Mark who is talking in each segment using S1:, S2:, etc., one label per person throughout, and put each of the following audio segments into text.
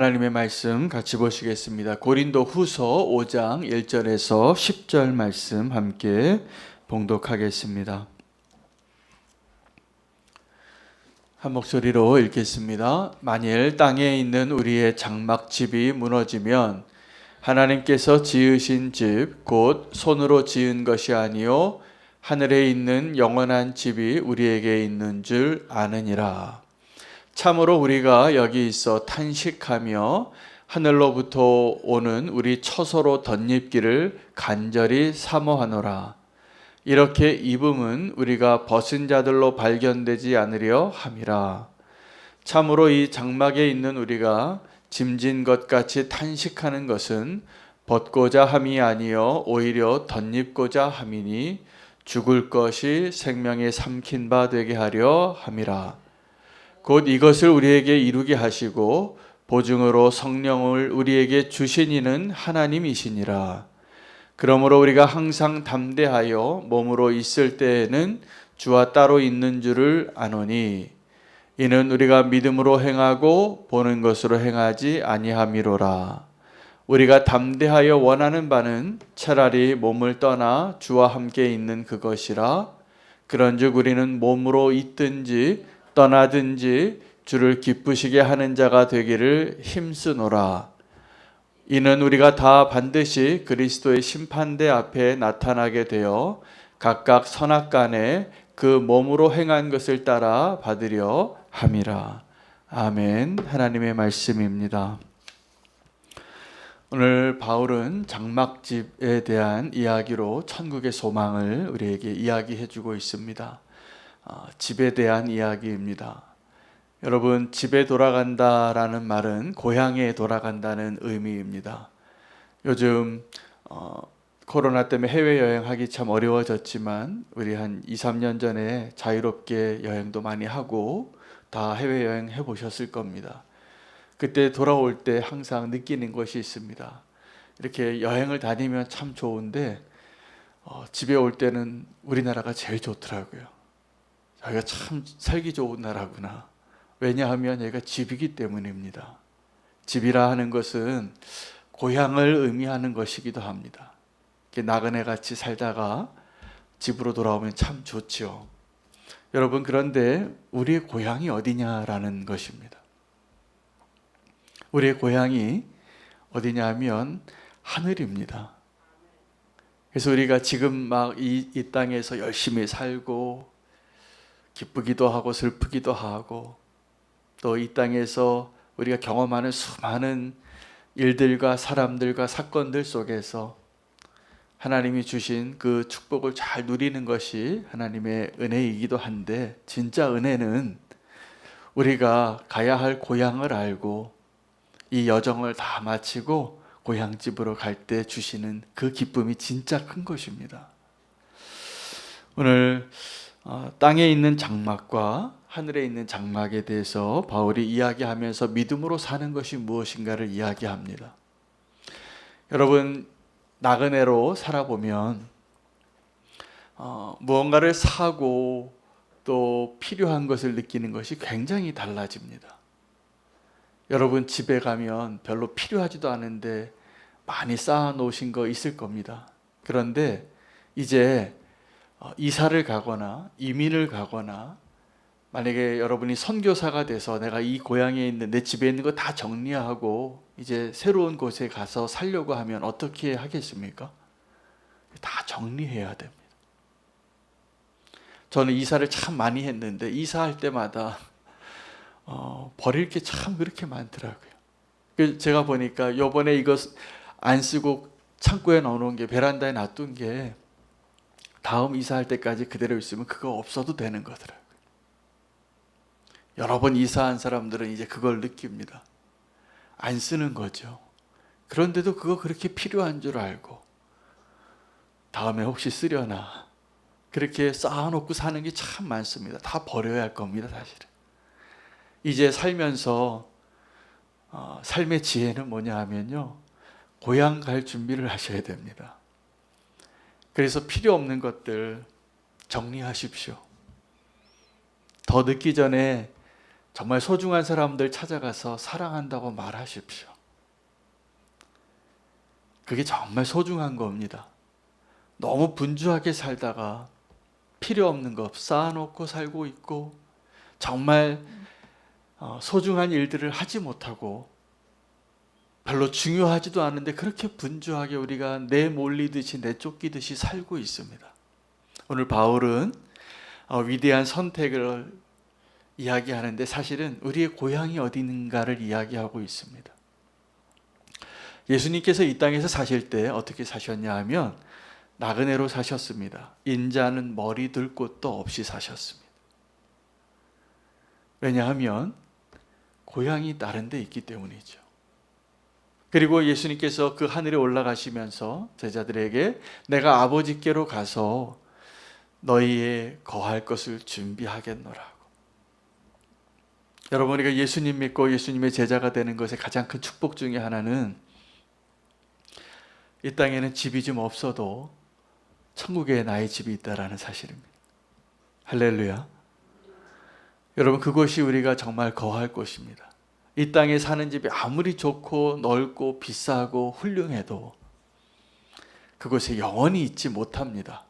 S1: 하나님의 말씀 같이 보시겠습니다. 고린도 후서 5장 1절에서 10절 말씀 함께 봉독하겠습니다. 한 목소리로 읽겠습니다. 만일 땅에 있는 우리의 장막집이 무너지면 하나님께서 지으신 집 곧 손으로 지은 것이 아니요 하늘에 있는 영원한 집이 우리에게 있는 줄 아느니라. 참으로 우리가 여기 있어 탄식하며 하늘로부터 오는 우리 처소로 덧입기를 간절히 사모하노라. 이렇게 입음은 우리가 벗은 자들로 발견되지 않으려 함이라. 참으로 이 장막에 있는 우리가 짐진 것 같이 탄식하는 것은 벗고자 함이 아니요 오히려 덧입고자 함이니 죽을 것이 생명에 삼킨 바 되게 하려 함이라. 곧 이것을 우리에게 이루게 하시고 보증으로 성령을 우리에게 주신 이는 하나님이시니라. 그러므로 우리가 항상 담대하여 몸으로 있을 때에는 주와 따로 있는 줄을 아노니 이는 우리가 믿음으로 행하고 보는 것으로 행하지 아니함이로라. 우리가 담대하여 원하는 바는 차라리 몸을 떠나 주와 함께 있는 그것이라. 그런즉 우리는 몸으로 있든지 떠나든지 주를 기쁘시게 하는 자가 되기를 힘쓰노라. 이는 우리가 다 반드시 그리스도의 심판대 앞에 나타나게 되어 각각 선악간에 그 몸으로 행한 것을 따라 받으려 함이라. 아멘. 하나님의 말씀입니다. 오늘 바울은 장막집에 대한 이야기로 천국의 소망을 우리에게 이야기해 주고 있습니다. 집에 대한 이야기입니다. 여러분, 집에 돌아간다라는 말은 고향에 돌아간다는 의미입니다. 요즘 코로나 때문에 해외여행하기 참 어려워졌지만 우리 한 2, 3년 전에 자유롭게 여행도 많이 하고 다 해외여행 해보셨을 겁니다. 그때 돌아올 때 항상 느끼는 것이 있습니다. 이렇게 여행을 다니면 참 좋은데 집에 올 때는 우리나라가 제일 좋더라고요. 여기가 참 살기 좋은 나라구나. 왜냐하면 여기가 집이기 때문입니다. 집이라 하는 것은 고향을 의미하는 것이기도 합니다. 나그네 같이 살다가 집으로 돌아오면 참 좋죠. 여러분, 그런데 우리의 고향이 어디냐라는 것입니다. 우리의 고향이 어디냐 하면 하늘입니다. 그래서 우리가 지금 막 이 땅에서 열심히 살고 기쁘기도 하고 슬프기도 하고 또 이 땅에서 우리가 경험하는 수많은 일들과 사람들과 사건들 속에서 하나님이 주신 그 축복을 잘 누리는 것이 하나님의 은혜이기도 한데, 진짜 은혜는 우리가 가야 할 고향을 알고 이 여정을 다 마치고 고향집으로 갈 때 주시는 그 기쁨이 진짜 큰 것입니다. 오늘 땅에 있는 장막과 하늘에 있는 장막에 대해서 바울이 이야기하면서 믿음으로 사는 것이 무엇인가를 이야기합니다. 여러분, 나그네로 살아보면 무언가를 사고 또 필요한 것을 느끼는 것이 굉장히 달라집니다. 여러분, 집에 가면 별로 필요하지도 않은데 많이 쌓아 놓으신 거 있을 겁니다. 그런데 이제 이사를 가거나 이민을 가거나 만약에 여러분이 선교사가 돼서 내가 이 고향에 있는 내 집에 있는 거 다 정리하고 이제 새로운 곳에 가서 살려고 하면 어떻게 하겠습니까? 다 정리해야 됩니다. 저는 이사를 참 많이 했는데 이사할 때마다 버릴 게 참 그렇게 많더라고요. 그래서 제가 보니까 요번에 이거 안 쓰고 창고에 넣어놓은 게, 베란다에 놔둔 게 다음 이사할 때까지 그대로 있으면 그거 없어도 되는 거더라고요. 여러 번 이사한 사람들은 이제 그걸 느낍니다. 안 쓰는 거죠. 그런데도 그거 그렇게 필요한 줄 알고 다음에 혹시 쓰려나 그렇게 쌓아놓고 사는 게 참 많습니다. 다 버려야 할 겁니다, 사실은. 이제 살면서 삶의 지혜는 뭐냐 하면요, 고향 갈 준비를 하셔야 됩니다. 그래서 필요 없는 것들 정리하십시오. 더 늦기 전에 정말 소중한 사람들 찾아가서 사랑한다고 말하십시오. 그게 정말 소중한 겁니다. 너무 분주하게 살다가 필요 없는 거 쌓아놓고 살고 있고 정말 소중한 일들을 하지 못하고 별로 중요하지도 않은데 그렇게 분주하게 우리가 내몰리듯이 내쫓기듯이 살고 있습니다. 오늘 바울은 위대한 선택을 이야기하는데 사실은 우리의 고향이 어디 있는가를 이야기하고 있습니다. 예수님께서 이 땅에서 사실 때 어떻게 사셨냐 하면 나그네로 사셨습니다. 인자는 머리 둘 곳도 없이 사셨습니다. 왜냐하면 고향이 다른 데 있기 때문이죠. 그리고 예수님께서 그 하늘에 올라가시면서 제자들에게 내가 아버지께로 가서 너희의 거할 것을 준비하겠노라고. 여러분, 우리가 예수님 믿고 예수님의 제자가 되는 것의 가장 큰 축복 중에 하나는 이 땅에는 집이 좀 없어도 천국에 나의 집이 있다라는 사실입니다. 할렐루야. 여러분, 그것이 우리가 정말 거할 곳입니다. 이 땅에 사는 집이 아무리 좋고 넓고 비싸고 훌륭해도 그곳에 영원히 있지 못합니다.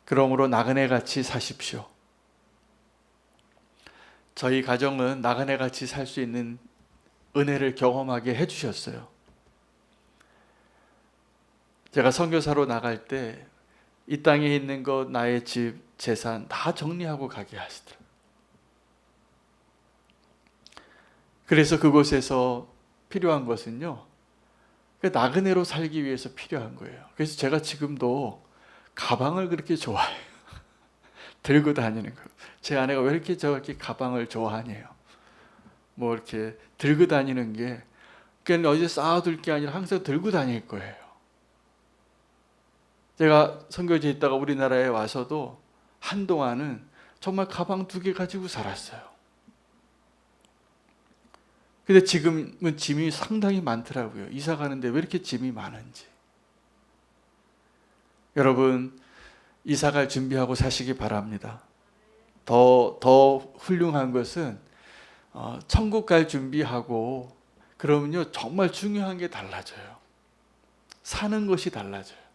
S1: 그러므로 나그네같이 사십시오. 저희 가정은 나그네같이 살 수 있는 은혜를 경험하게 해주셨어요. 제가 선교사로 나갈 때 이 땅에 있는 것, 나의 집, 재산 다 정리하고 가게 하시더라고요. 그래서 그곳에서 필요한 것은요, 나그네로 살기 위해서 필요한 거예요. 그래서 제가 지금도 가방을 그렇게 좋아해요. 들고 다니는 거. 제 아내가 왜 이렇게 저렇게 가방을 좋아하냐요. 뭐 이렇게 들고 다니는 게 그냥 어디에 쌓아둘 게 아니라 항상 들고 다닐 거예요. 제가 선교지에 있다가 우리나라에 와서도 한동안은 정말 가방 2개 가지고 살았어요. 근데 지금은 짐이 상당히 많더라고요. 이사 가는데 왜 이렇게 짐이 많은지. 여러분, 이사 갈 준비하고 사시기 바랍니다. 더 훌륭한 것은 천국 갈 준비하고 그러면요 정말 중요한 게 달라져요. 사는 것이 달라져요.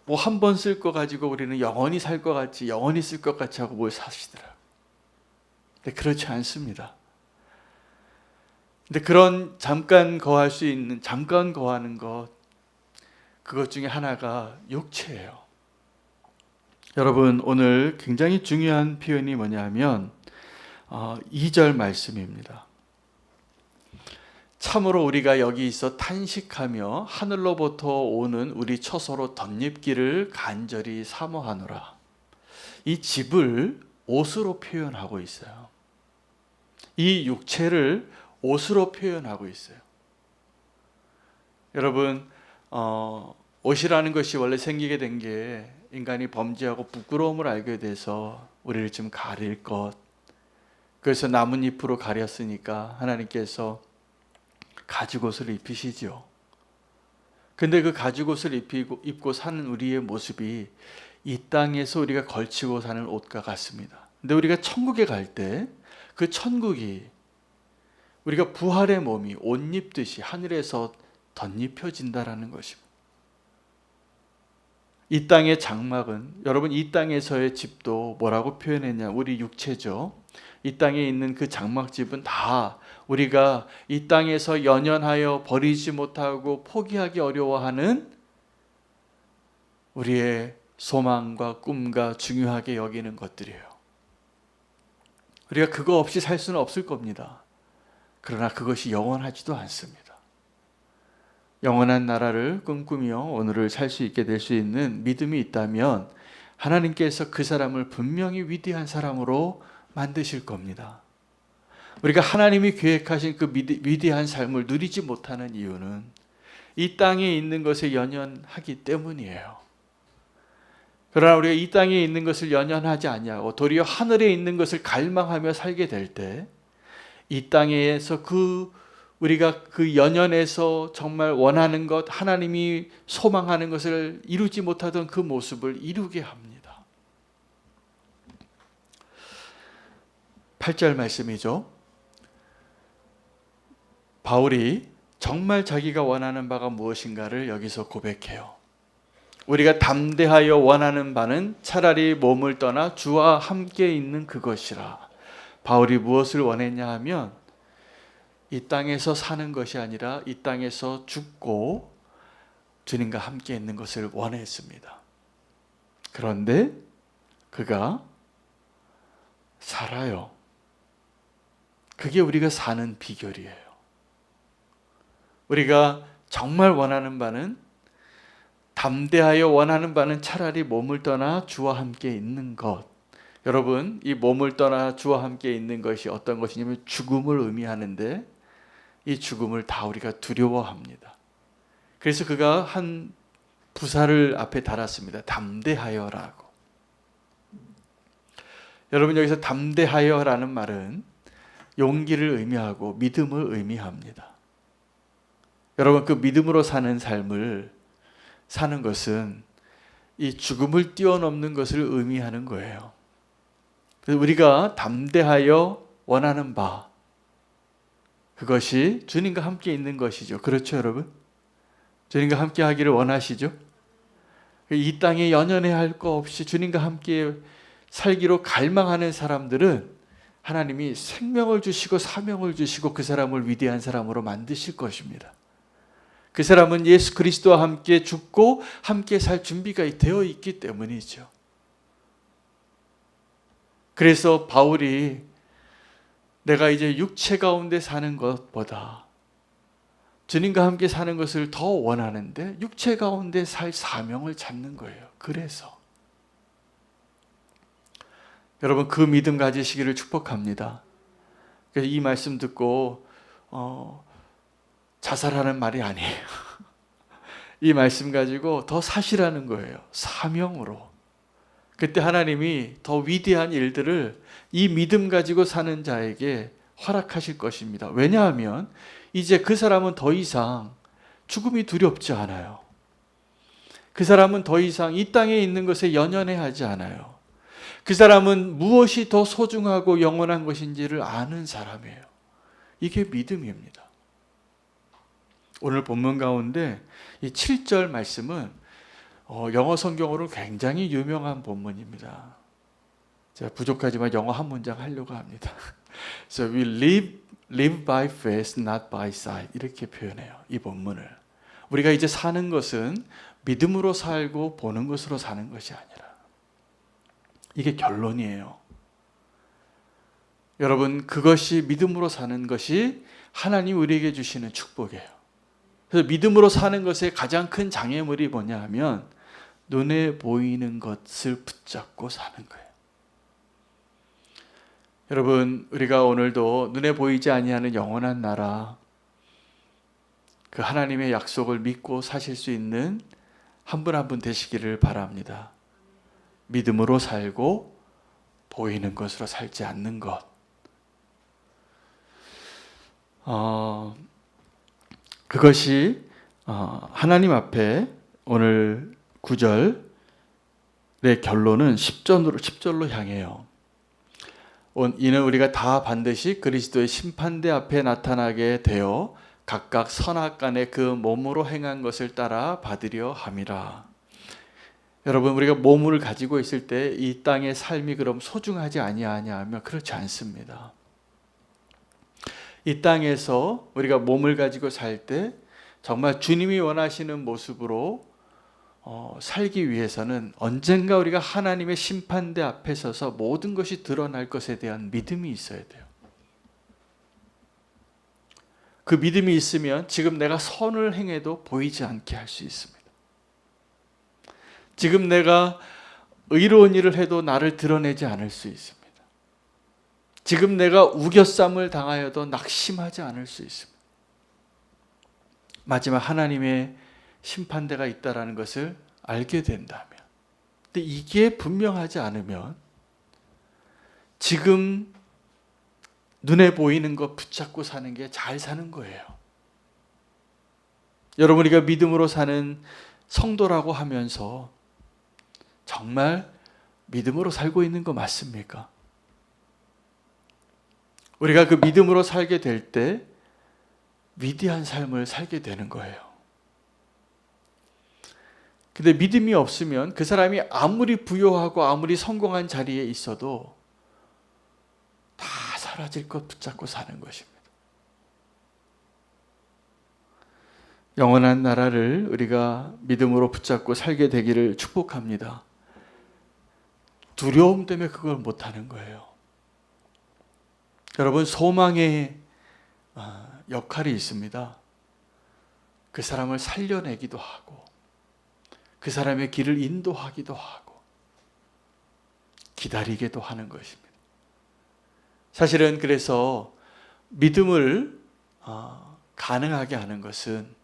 S1: 뭐 한 번 쓸 거 가지고 우리는 영원히 살 것 같이 영원히 쓸 것 같이 하고 뭘 사시더라고요. 근데 그렇지 않습니다. 근데 그런 잠깐 거하는 것, 그것 중에 하나가 육체예요. 여러분, 오늘 굉장히 중요한 표현이 뭐냐면 2절 말씀입니다. 참으로 우리가 여기 있어 탄식하며 하늘로부터 오는 우리 처소로 덧입기를 간절히 사모하노라. 이 집을 옷으로 표현하고 있어요. 이 육체를 옷으로 표현하고 있어요. 여러분, 옷이라는 것이 원래 생기게 된 게 인간이 범죄하고 부끄러움을 알게 돼서 우리를 좀 가릴 것, 그래서 나뭇잎으로 가렸으니까 하나님께서 가죽옷을 입히시죠. 근데 그 가죽옷을 입고 사는 우리의 모습이 이 땅에서 우리가 걸치고 사는 옷과 같습니다. 근데 우리가 천국에 갈 때 그 천국이 우리가 부활의 몸이 옷 입듯이 하늘에서 덧입혀진다라는 것입니다. 이 땅의 장막은, 여러분, 이 땅에서의 집도 뭐라고 표현했냐? 우리 육체죠. 이 땅에 있는 그 장막집은 다 우리가 이 땅에서 연연하여 버리지 못하고 포기하기 어려워하는 우리의 소망과 꿈과 중요하게 여기는 것들이에요. 우리가 그거 없이 살 수는 없을 겁니다. 그러나 그것이 영원하지도 않습니다. 영원한 나라를 꿈꾸며 오늘을 살 수 있게 될 수 있는 믿음이 있다면 하나님께서 그 사람을 분명히 위대한 사람으로 만드실 겁니다. 우리가 하나님이 계획하신 그 위대한 삶을 누리지 못하는 이유는 이 땅에 있는 것에 연연하기 때문이에요. 그러나 우리가 이 땅에 있는 것을 연연하지 않냐고 도리어 하늘에 있는 것을 갈망하며 살게 될 때 이 땅에서 우리가 그 연연에서 정말 원하는 것, 하나님이 소망하는 것을 이루지 못하던 그 모습을 이루게 합니다. 8절 말씀이죠. 바울이 정말 자기가 원하는 바가 무엇인가를 여기서 고백해요. 우리가 담대하여 원하는 바는 차라리 몸을 떠나 주와 함께 있는 그것이라. 바울이 무엇을 원했냐 하면 이 땅에서 사는 것이 아니라 이 땅에서 죽고 주님과 함께 있는 것을 원했습니다. 그런데 그가 살아요. 그게 우리가 사는 비결이에요. 우리가 정말 원하는 바는, 담대하여 원하는 바는 차라리 몸을 떠나 주와 함께 있는 것. 여러분, 이 몸을 떠나 주와 함께 있는 것이 어떤 것이냐면 죽음을 의미하는데 이 죽음을 다 우리가 두려워합니다. 그래서 그가 한 부사를 앞에 달았습니다. 담대하여라고. 여러분, 여기서 담대하여라는 말은 용기를 의미하고 믿음을 의미합니다. 여러분, 그 믿음으로 사는 삶을 사는 것은 이 죽음을 뛰어넘는 것을 의미하는 거예요. 그래서 우리가 담대하여 원하는 바, 그것이 주님과 함께 있는 것이죠. 그렇죠, 여러분? 주님과 함께 하기를 원하시죠? 이 땅에 연연해야 할 거 없이 주님과 함께 살기로 갈망하는 사람들은 하나님이 생명을 주시고 사명을 주시고 그 사람을 위대한 사람으로 만드실 것입니다. 그 사람은 예수 그리스도와 함께 죽고 함께 살 준비가 되어 있기 때문이죠. 그래서 바울이 내가 이제 육체 가운데 사는 것보다 주님과 함께 사는 것을 더 원하는데 육체 가운데 살 사명을 찾는 거예요. 그래서 여러분, 그 믿음 가지시기를 축복합니다. 그래서 이 말씀 듣고 자살하는 말이 아니에요. 이 말씀 가지고 더 사시라는 거예요. 사명으로. 그때 하나님이 더 위대한 일들을 이 믿음 가지고 사는 자에게 허락하실 것입니다. 왜냐하면 이제 그 사람은 더 이상 죽음이 두렵지 않아요. 그 사람은 더 이상 이 땅에 있는 것에 연연해 하지 않아요. 그 사람은 무엇이 더 소중하고 영원한 것인지를 아는 사람이에요. 이게 믿음입니다. 오늘 본문 가운데 이 7절 말씀은 영어 성경으로 굉장히 유명한 본문입니다. 제가 부족하지만 영어 한 문장 하려고 합니다. So we live by faith, not by sight. 이렇게 표현해요. 이 본문을. 우리가 이제 사는 것은 믿음으로 살고 보는 것으로 사는 것이 아니라. 이게 결론이에요. 여러분, 그것이 믿음으로 사는 것이 하나님 우리에게 주시는 축복이에요. 그래서 믿음으로 사는 것의 가장 큰 장애물이 뭐냐 하면 눈에 보이는 것을 붙잡고 사는 거예요. 여러분, 우리가 오늘도 눈에 보이지 아니하는 영원한 나라, 그 하나님의 약속을 믿고 사실 수 있는 한 분 한 분 되시기를 바랍니다. 믿음으로 살고 보이는 것으로 살지 않는 것. 그것이 하나님 앞에 오늘 9절의 결론은 10절로 향해요. 이는 우리가 다 반드시 그리스도의 심판대 앞에 나타나게 되어 각각 선악간에 그 몸으로 행한 것을 따라 받으려 함이라. 여러분, 우리가 몸을 가지고 있을 때 이 땅의 삶이 그럼 소중하지 아니하냐 하면 그렇지 않습니다. 이 땅에서 우리가 몸을 가지고 살 때 정말 주님이 원하시는 모습으로 살기 위해서는 언젠가 우리가 하나님의 심판대 앞에 서서 모든 것이 드러날 것에 대한 믿음이 있어야 돼요. 그 믿음이 있으면 지금 내가 선을 행해도 보이지 않게 할 수 있습니다. 지금 내가 의로운 일을 해도 나를 드러내지 않을 수 있습니다. 지금 내가 우겨쌈을 당하여도 낙심하지 않을 수 있습니다. 마지막 하나님의 심판대가 있다는 것을 알게 된다면, 근데 이게 분명하지 않으면 지금 눈에 보이는 것 붙잡고 사는 게 잘 사는 거예요. 여러분, 우리가 믿음으로 사는 성도라고 하면서 정말 믿음으로 살고 있는 거 맞습니까? 우리가 그 믿음으로 살게 될 때 위대한 삶을 살게 되는 거예요. 근데 믿음이 없으면 그 사람이 아무리 부유하고 아무리 성공한 자리에 있어도 다 사라질 것 붙잡고 사는 것입니다. 영원한 나라를 우리가 믿음으로 붙잡고 살게 되기를 축복합니다. 두려움 때문에 그걸 못하는 거예요. 여러분, 소망의 역할이 있습니다. 그 사람을 살려내기도 하고 그 사람의 길을 인도하기도 하고 기다리게도 하는 것입니다. 사실은 그래서 믿음을 가능하게 하는 것은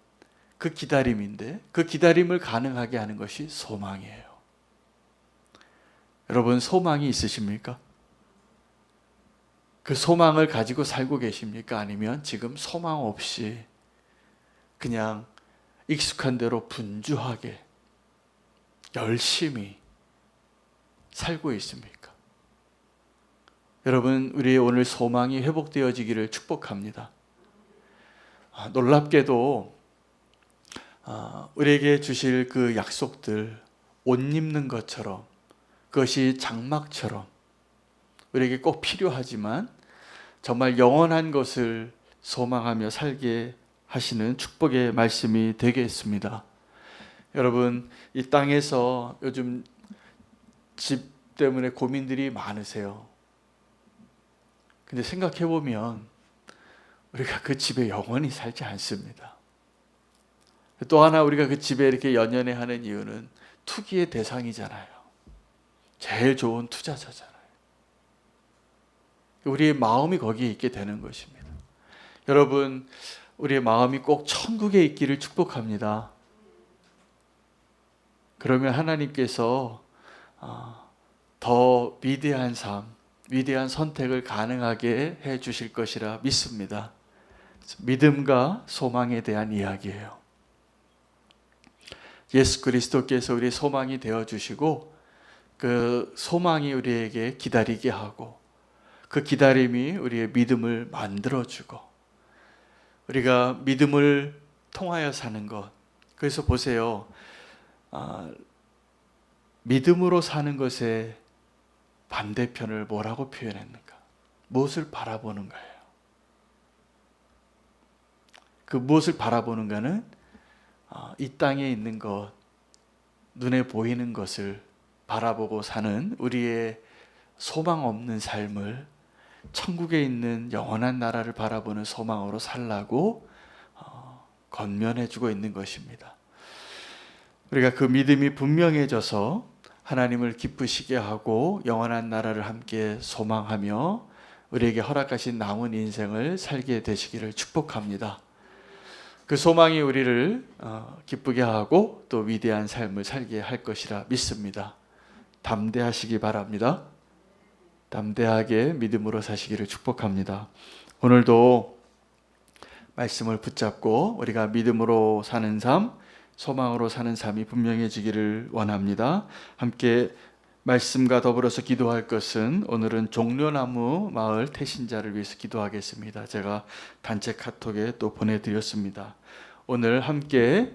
S1: 그 기다림인데, 그 기다림을 가능하게 하는 것이 소망이에요. 여러분, 소망이 있으십니까? 그 소망을 가지고 살고 계십니까? 아니면 지금 소망 없이 그냥 익숙한 대로 분주하게 열심히 살고 있습니까? 여러분, 우리의 오늘 소망이 회복되어지기를 축복합니다. 놀랍게도 우리에게 주실 그 약속들, 옷 입는 것처럼, 그것이 장막처럼 우리에게 꼭 필요하지만 정말 영원한 것을 소망하며 살게 하시는 축복의 말씀이 되겠습니다. 여러분, 이 땅에서 요즘 집 때문에 고민들이 많으세요. 근데 생각해 보면 우리가 그 집에 영원히 살지 않습니다. 또 하나, 우리가 그 집에 이렇게 연연해 하는 이유는 투기의 대상이잖아요. 제일 좋은 투자자잖아요. 우리의 마음이 거기에 있게 되는 것입니다. 여러분, 우리의 마음이 꼭 천국에 있기를 축복합니다. 그러면 하나님께서 더 위대한 삶, 위대한 선택을 가능하게 해 주실 것이라 믿습니다. 믿음과 소망에 대한 이야기예요. 예수 그리스도께서 우리의 소망이 되어주시고 그 소망이 우리에게 기다리게 하고 그 기다림이 우리의 믿음을 만들어주고 우리가 믿음을 통하여 사는 것. 그래서 보세요. 믿음으로 사는 것의 반대편을 뭐라고 표현했는가? 무엇을 바라보는가예요. 그 무엇을 바라보는가는 이 땅에 있는 것, 눈에 보이는 것을 바라보고 사는 우리의 소망 없는 삶을 천국에 있는 영원한 나라를 바라보는 소망으로 살라고 건면해주고 있는 것입니다. 우리가 그 믿음이 분명해져서 하나님을 기쁘시게 하고 영원한 나라를 함께 소망하며 우리에게 허락하신 남은 인생을 살게 되시기를 축복합니다. 그 소망이 우리를 기쁘게 하고 또 위대한 삶을 살게 할 것이라 믿습니다. 담대하시기 바랍니다. 담대하게 믿음으로 사시기를 축복합니다. 오늘도 말씀을 붙잡고 우리가 믿음으로 사는 삶, 소망으로 사는 삶이 분명해지기를 원합니다. 함께 말씀과 더불어서 기도할 것은 오늘은 종려나무 마을 태신자를 위해서 기도하겠습니다. 제가 단체 카톡에 또 보내드렸습니다. 오늘 함께